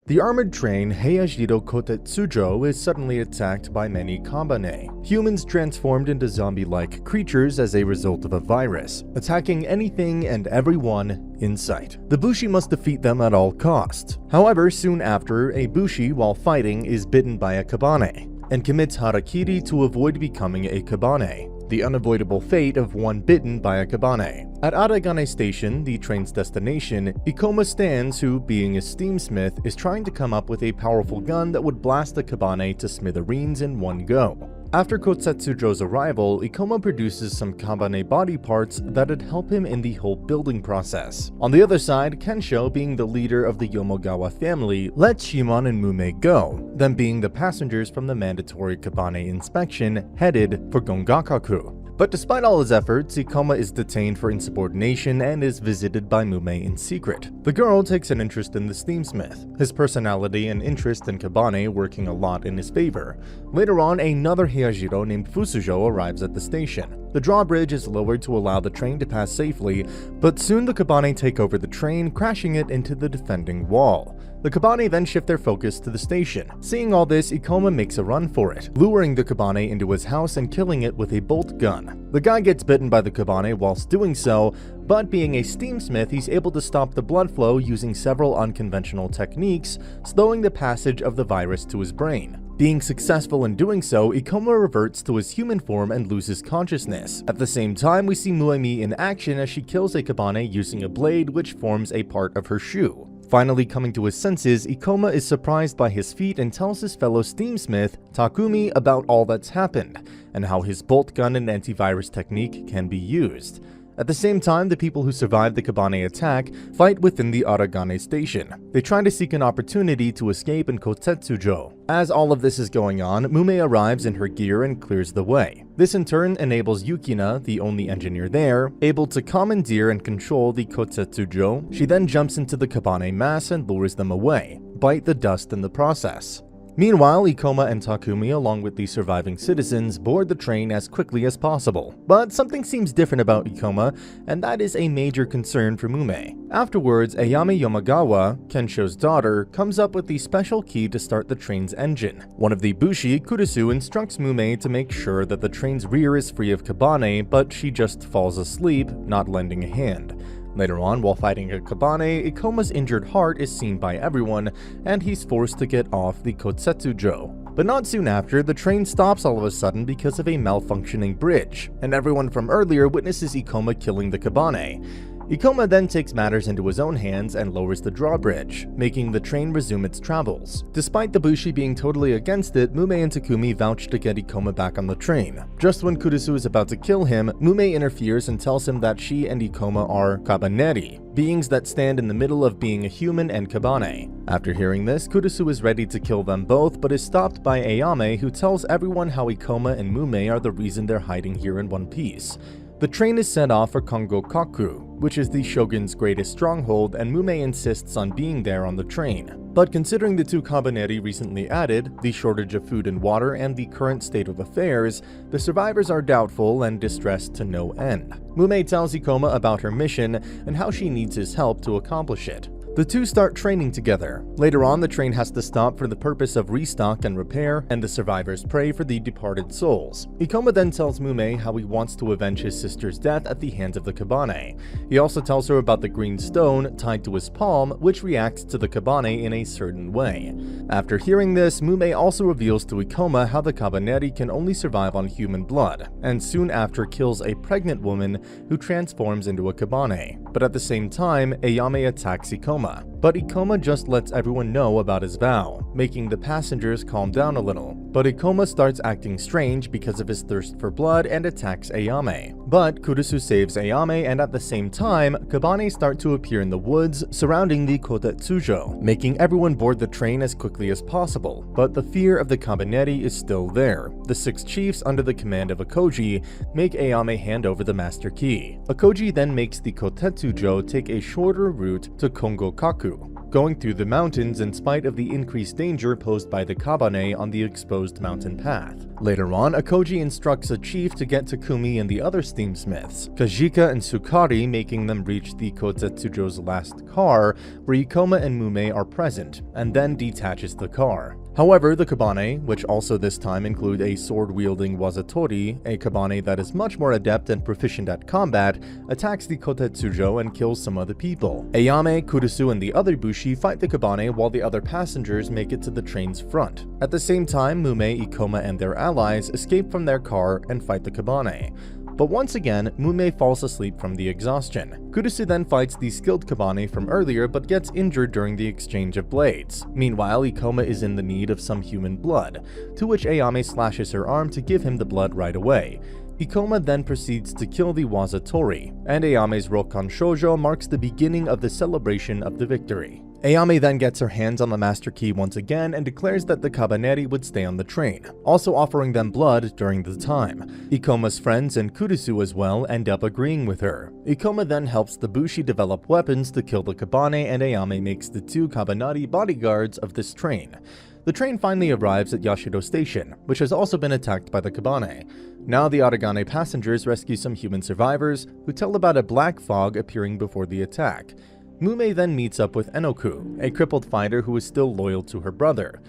The armored train Heijiro Kotetsujo is suddenly attacked by many Kabane, humans transformed into zombie-like creatures as a result of a virus, attacking anything and everyone in sight. The Bushi must defeat them at all costs. However, soon after, a Bushi, while fighting, is bitten by a Kabane and commits harakiri to avoid becoming a Kabane, the unavoidable fate of one bitten by a Kabane. At Aragane Station, the train's destination, Ikoma stands who, being a steamsmith, is trying to come up with a powerful gun that would blast the Kabane to smithereens in one go. After Kotetsujo's arrival, Ikoma produces some Kabane body parts that'd help him in the whole building process. On the other side, Kensho, being the leader of the Yomogawa family, lets Shimon and Mume go, them being the passengers from the mandatory Kabane inspection headed for Gongakaku. But despite all his efforts, Ikoma is detained for insubordination and is visited by Mume in secret. The girl takes an interest in the steamsmith, his personality and interest in Kabane working a lot in his favor. Later on, another Heijiro named Fusujo arrives at the station. The drawbridge is lowered to allow the train to pass safely, but soon the Kabane take over the train, crashing it into the defending wall. The Kabane then shift their focus to the station. Seeing all this, Ikoma makes a run for it, luring the Kabane into his house and killing it with a bolt gun. The guy gets bitten by the Kabane whilst doing so, but being a steamsmith, he's able to stop the blood flow using several unconventional techniques, slowing the passage of the virus to his brain. Being successful in doing so, Ikoma reverts to his human form and loses consciousness. At the same time, we see Muemi in action as she kills a Kabane using a blade which forms a part of her shoe. Finally coming to his senses, Ikoma is surprised by his feat and tells his fellow steamsmith, Takumi, about all that's happened, and how his bolt gun and antivirus technique can be used. At the same time, the people who survived the Kabane attack fight within the Aragane station. They try to seek an opportunity to escape in Kotetsujo. As all of this is going on, Mume arrives in her gear and clears the way. This in turn enables Yukina, the only engineer there, able to commandeer and control the Kotetsujo. She then jumps into the Kabane mass and lures them away, bite the dust in the process. Meanwhile, Ikoma and Takumi, along with the surviving citizens, board the train as quickly as possible. But something seems different about Ikoma, and that is a major concern for Mume. Afterwards, Ayame Yomagawa, Kensho's daughter, comes up with the special key to start the train's engine. One of the Bushi, Kurisu, instructs Mume to make sure that the train's rear is free of Kabane, but she just falls asleep, not lending a hand. Later on, while fighting a Kabane, Ikoma's injured heart is seen by everyone, and he's forced to get off the Kotetsujo. But not soon after, the train stops all of a sudden because of a malfunctioning bridge, and everyone from earlier witnesses Ikoma killing the Kabane. Ikoma then takes matters into his own hands and lowers the drawbridge, making the train resume its travels. Despite the Bushi being totally against it, Mume and Takumi vouch to get Ikoma back on the train. Just when Kurisu is about to kill him, Mume interferes and tells him that she and Ikoma are Kabaneri, beings that stand in the middle of being a human and Kabane. After hearing this, Kurisu is ready to kill them both, but is stopped by Ayame, who tells everyone how Ikoma and Mume are the reason they're hiding here in one piece. The train is sent off for Kongokaku, which is the shogun's greatest stronghold, and Mume insists on being there on the train. But considering the two Kabaneri recently added, the shortage of food and water, and the current state of affairs, the survivors are doubtful and distressed to no end. Mume tells Ikoma about her mission and how she needs his help to accomplish it. The two start training together. Later on, the train has to stop for the purpose of restock and repair, and the survivors pray for the departed souls. Ikoma then tells Mume how he wants to avenge his sister's death at the hands of the Kabane. He also tells her about the green stone tied to his palm, which reacts to the Kabane in a certain way. After hearing this, Mume also reveals to Ikoma how the Kabaneri can only survive on human blood, and soon after kills a pregnant woman who transforms into a Kabane. But at the same time, Ayame attacks Ikoma. But Ikoma just lets everyone know about his vow, making the passengers calm down a little. But Ikoma starts acting strange because of his thirst for blood and attacks Ayame. But Kurisu saves Ayame, and at the same time, Kabane start to appear in the woods surrounding the Kotetsujo, making everyone board the train as quickly as possible. But the fear of the Kabaneri is still there. The 6 chiefs under the command of Akoji make Ayame hand over the master key. Akoji then makes the Kotetsujo take a shorter route to Kongokaku. going through the mountains in spite of the increased danger posed by the Kabane on the exposed mountain path. Later on, Akoji instructs a chief to get Takumi and the other steamsmiths, Kajika and Sukari, making them reach the Kotetsujo's last car, where Ikoma and Mume are present, and then detaches the car. However, the Kabane, which also this time include a sword-wielding Wazatori, a Kabane that is much more adept and proficient at combat, attacks the Kotetsujo and kills some other people. Ayame, Kurusu, and the other Bushi fight the Kabane while the other passengers make it to the train's front. At the same time, Mume, Ikoma, and their allies escape from their car and fight the Kabane. But once again, Mume falls asleep from the exhaustion. Kurusu then fights the skilled Kabane from earlier but gets injured during the exchange of blades. Meanwhile, Ikoma is in the need of some human blood, to which Ayame slashes her arm to give him the blood right away. Ikoma then proceeds to kill the Wazatori, and Ayame's Rokkan Shoujo marks the beginning of the celebration of the victory. Ayame then gets her hands on the Master Key once again and declares that the Kabaneri would stay on the train, also offering them blood during the time. Ikoma's friends and Kurusu as well end up agreeing with her. Ikoma then helps the Bushi develop weapons to kill the Kabane, and Ayame makes the two Kabaneri bodyguards of this train. The train finally arrives at Yashido Station, which has also been attacked by the Kabane. Now the Aragane passengers rescue some human survivors, who tell about a black fog appearing before the attack. Mume then meets up with Enoku, a crippled fighter who is still loyal to her brother.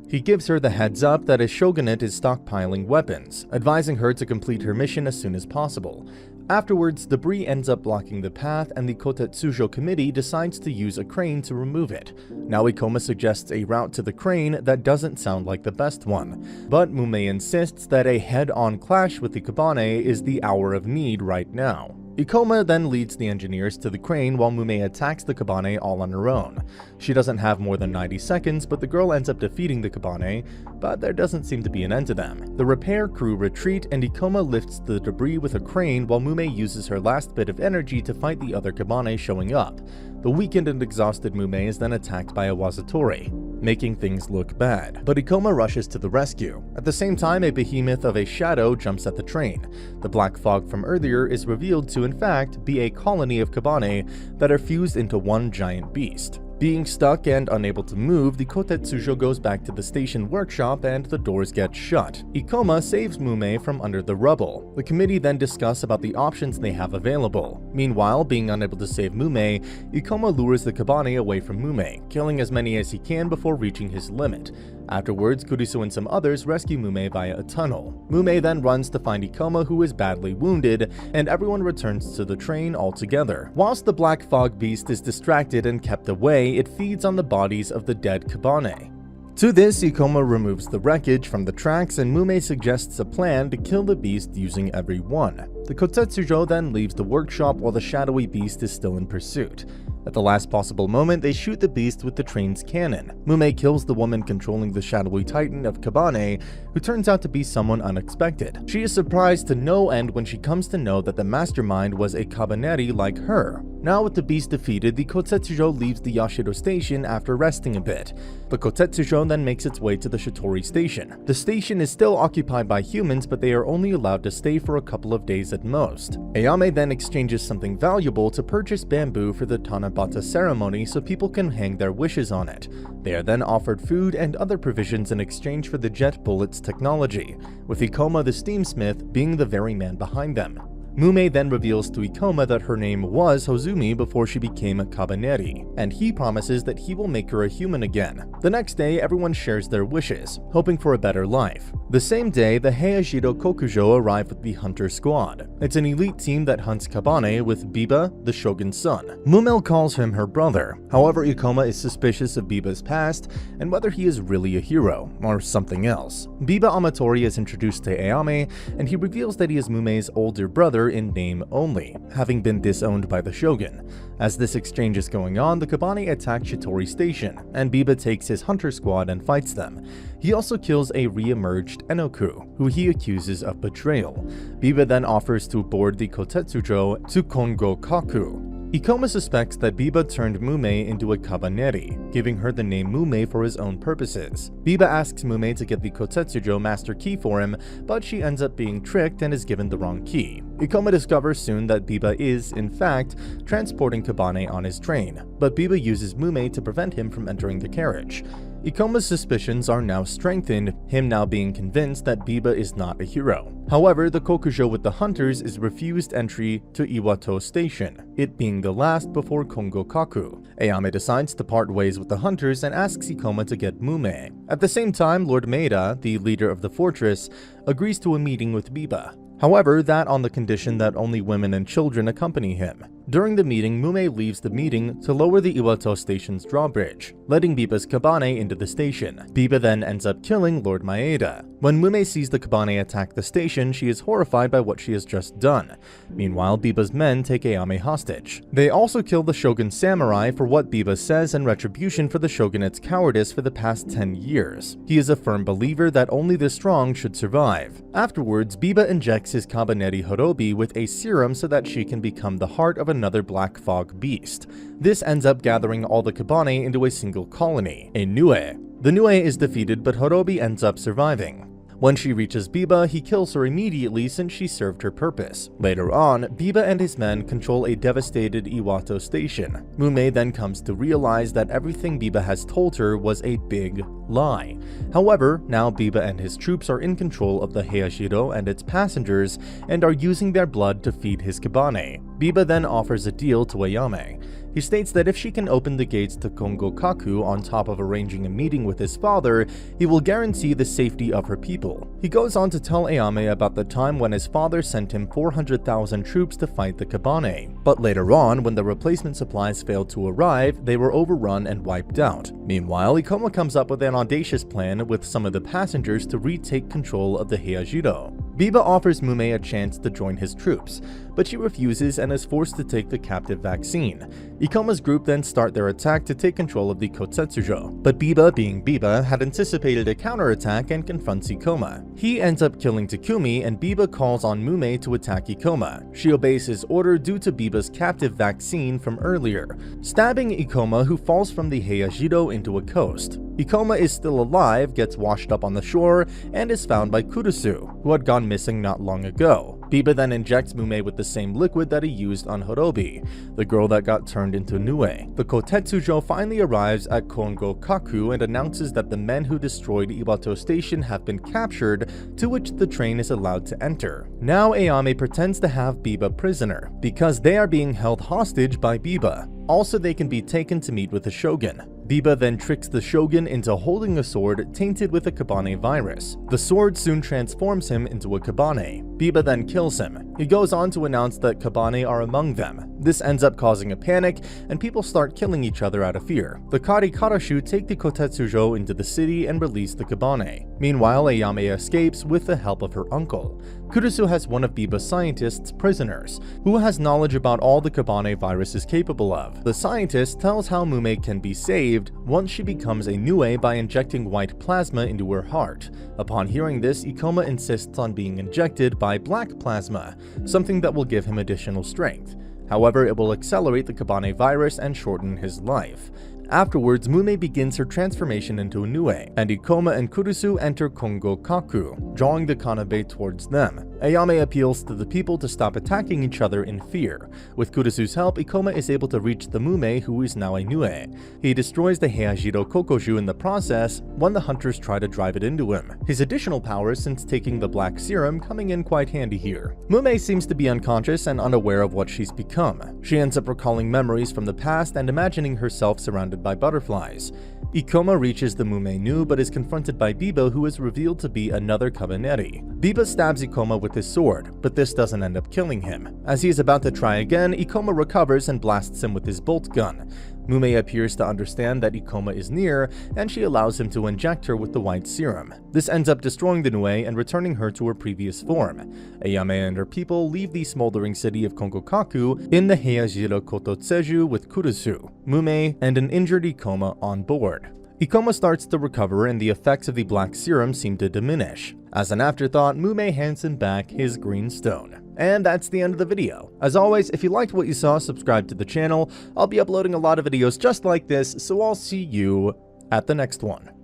He gives her the heads up that his shogunate is stockpiling weapons, advising her to complete her mission as soon as possible. Afterwards, debris ends up blocking the path, and the Kotetsujo committee decides to use a crane to remove it. Now Ikoma suggests a route to the crane that doesn't sound like the best one, but Mume insists that a head-on clash with the Kabane is the hour of need right now. Ikoma then leads the engineers to the crane while Mume attacks the Kabane all on her own. She doesn't have more than 90 seconds, but the girl ends up defeating the Kabane, but there doesn't seem to be an end to them. The repair crew retreat, and Ikoma lifts the debris with a crane while Mume uses her last bit of energy to fight the other Kabane showing up. The weakened and exhausted Mume is then attacked by a Wazatori, making things look bad, but Ikoma rushes to the rescue. At the same time, a behemoth of a shadow jumps at the train. The black fog from earlier is revealed to in fact be a colony of Kabane that are fused into one giant beast. Being stuck and unable to move, the Kotetsujo goes back to the station workshop and the doors get shut. Ikoma saves Mume from under the rubble. The committee then discuss about the options they have available. Meanwhile, being unable to save Mume, Ikoma lures the Kabane away from Mume, killing as many as he can before reaching his limit. Afterwards, Kurisu and some others rescue Mume via a tunnel. Mume then runs to find Ikoma, who is badly wounded, and everyone returns to the train altogether. Whilst the Black Fog Beast is distracted and kept away, it feeds on the bodies of the dead Kabane. To this, Ikoma removes the wreckage from the tracks, and Mume suggests a plan to kill the beast using every one. The Kotetsujo then leaves the workshop while the shadowy beast is still in pursuit. At the last possible moment, they shoot the beast with the train's cannon. Mume kills the woman controlling the shadowy titan of Kabane, who turns out to be someone unexpected. She is surprised to no end when she comes to know that the mastermind was a Kabaneri like her. Now with the beast defeated, the Kotetsujo leaves the Yashido station after resting a bit. The Kotetsujo then makes its way to the Shitori station. The station is still occupied by humans, but they are only allowed to stay for a couple of days at most. Ayame then exchanges something valuable to purchase bamboo for the Tanabata ceremony so people can hang their wishes on it. They are then offered food and other provisions in exchange for the jet bullets technology, with Ikoma the steamsmith being the very man behind them. Mume then reveals to Ikoma that her name was Hozumi before she became a Kabaneri, and he promises that he will make her a human again. The next day, everyone shares their wishes, hoping for a better life. The same day, the Heiajiro Kokujo arrive with the Hunter Squad. It's an elite team that hunts Kabane with Biba, the shogun's son. Mumel calls him her brother. However, Ikoma is suspicious of Biba's past and whether he is really a hero or something else. Biba Amatori is introduced to Ayame, and he reveals that he is Mume's older brother in name only, having been disowned by the shogun. As this exchange is going on, the Kabane attack Shitori Station, and Biba takes his hunter squad and fights them. He also kills a re-emerged Enoku, who he accuses of betrayal. Biba then offers to board the Kotetsujo to Kongo Kaku. Ikoma suspects that Biba turned Mume into a Kabaneri, giving her the name Mume for his own purposes. Biba asks Mume to get the Kotetsujo master key for him, but she ends up being tricked and is given the wrong key. Ikoma discovers soon that Biba is, in fact, transporting Kabane on his train, but Biba uses Mume to prevent him from entering the carriage. Ikoma's suspicions are now strengthened, him now being convinced that Biba is not a hero. However, the Kokujo with the hunters is refused entry to Iwato Station, it being the last before Kongokaku. Ayame decides to part ways with the hunters and asks Ikoma to get Mume. At the same time, Lord Maeda, the leader of the fortress, agrees to a meeting with Biba. However, that on the condition that only women and children accompany him. During the meeting, Mume leaves the meeting to lower the Iwato station's drawbridge, letting Biba's Kabane into the station. Biba then ends up killing Lord Maeda. When Mume sees the Kabane attack the station, she is horrified by what she has just done. Meanwhile, Biba's men take Ayame hostage. They also kill the Shogun's samurai for what Biba says in retribution for the Shogunate's cowardice for the past 10 years. He is a firm believer that only the strong should survive. Afterwards, Biba injects his Kabaneri Horobi with a serum so that she can become the heart of another black fog beast. This ends up gathering all the Kabane into a single colony, a Nue. The Nue is defeated, but Horobi ends up surviving. When she reaches Biba, he kills her immediately since she served her purpose. Later on, Biba and his men control a devastated Iwato station. Mume then comes to realize that everything Biba has told her was a big lie. However, now Biba and his troops are in control of the Heijiro and its passengers and are using their blood to feed his Kabane. Biba then offers a deal to Ayame. He states that if she can open the gates to Kongokaku on top of arranging a meeting with his father, he will guarantee the safety of her people. He goes on to tell Ayame about the time when his father sent him 400,000 troops to fight the Kabane. But later on, when the replacement supplies failed to arrive, they were overrun and wiped out. Meanwhile, Ikoma comes up with an audacious plan with some of the passengers to retake control of the Heijiro. Biba offers Mume a chance to join his troops, but she refuses and is forced to take the captive vaccine. Ikoma's group then start their attack to take control of the Kotetsujo, but Biba, being Biba, had anticipated a counterattack and confronts Ikoma. He ends up killing Takumi, and Biba calls on Mume to attack Ikoma. She obeys his order due to Biba's captive vaccine from earlier, stabbing Ikoma, who falls from the Heijiro into a coast. Ikoma is still alive, gets washed up on the shore, and is found by Kurusu, who had gone missing not long ago. Biba then injects Mume with the same liquid that he used on Horobi, the girl that got turned into Nue. The Kotetsujo finally arrives at Kongokaku and announces that the men who destroyed Iwato Station have been captured, to which the train is allowed to enter. Now Ayame pretends to have Biba prisoner, because they are being held hostage by Biba. Also, they can be taken to meet with the Shogun. Biba then tricks the Shogun into holding a sword tainted with a Kabane virus. The sword soon transforms him into a Kabane. Biba then kills him. He goes on to announce that Kabane are among them. This ends up causing a panic, and people start killing each other out of fear. The Kari Karashu take the Kotetsujo into the city and release the Kabane. Meanwhile, Ayame escapes with the help of her uncle. Kurusu has one of Biba's scientists prisoners, who has knowledge about all the Kabane virus is capable of. The scientist tells how Mume can be saved once she becomes a Nue by injecting white plasma into her heart. Upon hearing this, Ikoma insists on being injected by black plasma, something that will give him additional strength. However, it will accelerate the Kabane virus and shorten his life. Afterwards, Mume begins her transformation into a Nue, and Ikoma and Kurusu enter Kongokaku, drawing the Kanabe towards them. Ayame appeals to the people to stop attacking each other in fear. With Kurusu's help, Ikoma is able to reach the Mume, who is now a Nue. He destroys the Heijiro Kokoju in the process when the hunters try to drive it into him. His additional powers since taking the black serum coming in quite handy here. Mume seems to be unconscious and unaware of what she's become. She ends up recalling memories from the past and imagining herself surrounded by butterflies. Ikoma reaches the Mume Nu but is confronted by Biba, who is revealed to be another Kabaneri. Biba stabs Ikoma with his sword, but this doesn't end up killing him. As he is about to try again, Ikoma recovers and blasts him with his bolt gun. Mume appears to understand that Ikoma is near, and she allows him to inject her with the white serum. This ends up destroying the Nue and returning her to her previous form. Ayame and her people leave the smoldering city of Kongokaku in the Heijiro Kototseju with Kurusu, Mume, and an injured Ikoma on board. Ikoma starts to recover and the effects of the black serum seem to diminish. As an afterthought, Mume hands him back his green stone. And that's the end of the video. As always, if you liked what you saw, subscribe to the channel. I'll be uploading a lot of videos just like this, so I'll see you at the next one.